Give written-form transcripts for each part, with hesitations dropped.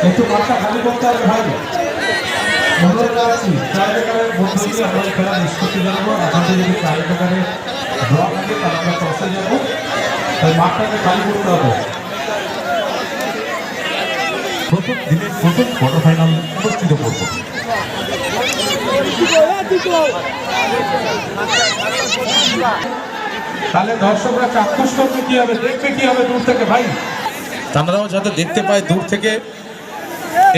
একটু মাঠটা খালি করতে হবে ভাই। অনুরোধ রাখছি টাইব্রেকারের মধ্যে দিয়ে আমরা খেলা নিষ্পত্তি জানাবো। আপনাদের যদি টাইব্রেকারে ড্র থাকে তাহলে আমরা টসে যাবো, তাই মাঠটাকে খালি করতে হবে। প্রথম দিনের প্রথম কোয়ার্টার ফাইনাল অনুষ্ঠিত করব। তাহলে দর্শকরা চাক্ষুষ করবে কি হবে, দেখবে কি হবে দূর থেকে ভাই, তারাও যাতে দেখতে পায় দূর থেকে,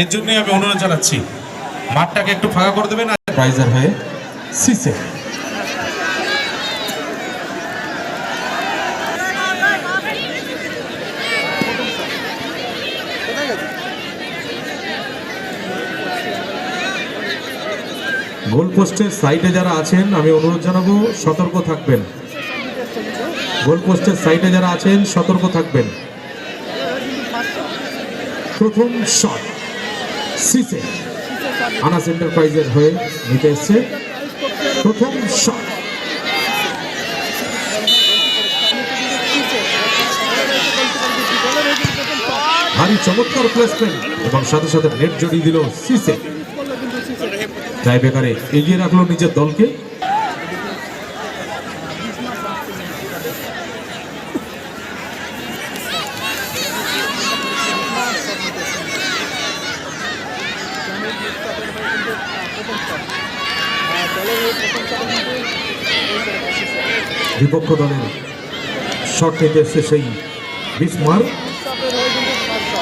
এর জন্যই আমি অনুরোধ জানাচ্ছি মাঠটাকে একটু ফাঁকা করে দেবেন। প্রাইজার হয়ে সিসে গোল পোস্টের সাইডে যারা আছেন আমি অনুরোধ জানাবো সতর্ক থাকবেন। গোল পোস্টের সাইডে যারা আছেন সতর্ক থাকবেন। প্রথম শট সিসে আনাস এন্টারপ্রাইজের হয়ে নিতে এসছে প্রথম শট। ভারী চমৎকার প্লেসমেন্ট এবং সাথে সাথে নেট জড়িয়ে দিল সিসে। টাইব্রেকারে এগিয়ে রাখলো নিজের দলকে। বিপক্ষ দলের শট নিতে এসছে সেই বিসমার।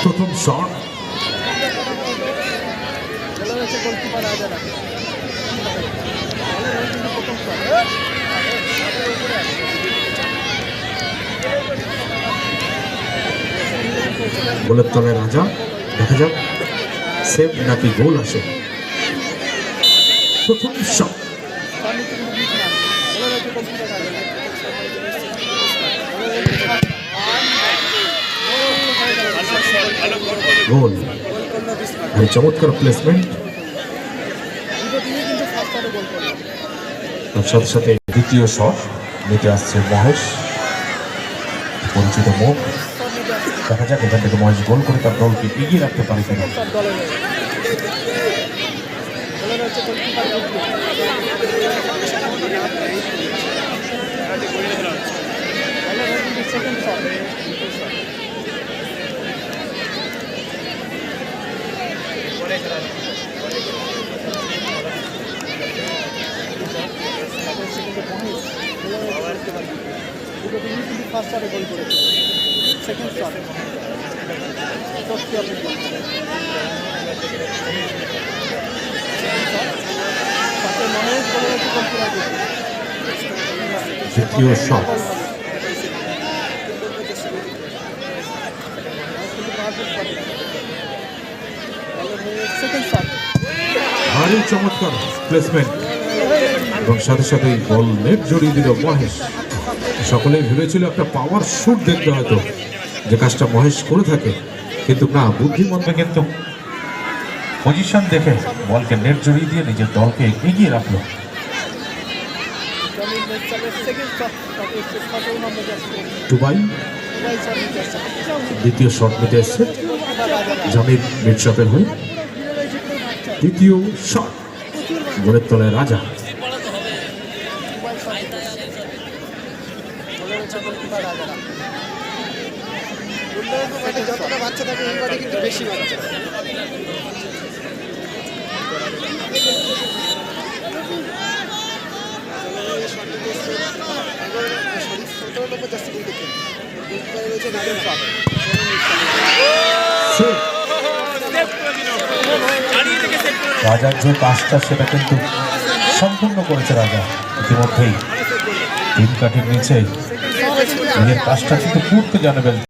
প্রথম শট গোলের তলায় রাজা, দেখা যাক সেভ নাকি গোল আসে। প্রথম শট গোল, ভাই চমৎকার প্লেসমেন্ট। তার সাথে সাথে দ্বিতীয় শট নিতে আসছে মহেশ, পরিচিত মুখ। দেখা যাক এখান থেকে মহেশ গোল করে তার দলকে এগিয়ে রাখতে পারে কিনা। দ্বিতীয় শট ভারী চমৎকার প্লেসমেন্ট এবং সাথে সাথে বল নেট জড়িয়ে দিল মহেশ। সকলেই ভেবেছিল একটা পাওয়ার শুট দেখতে হয়তো, যে কাজটা মহেশ করে থাকে, কিন্তু না, বুদ্ধিমত্তা কিন্তু পজিশন দেখে বলকে নেট জড়িয়ে দিয়ে নিজের দলকে এগিয়ে রাখলো। টুবাই দ্বিতীয় শট নিতে এসছে জামির মিটশপের হয়ে। দ্বিতীয় শট গোলের তলায় রাজা। যতটা বাচ্চা থাকে এইবারে কিন্তু বেশি বাচ্চা। রাজার যে কাজটা সেটা কিন্তু সম্পূর্ণ করেছে রাজা। ইতিমধ্যেই তিন কাঠের নিচে নিজের কাজটা কিন্তু করতে জানাবেন।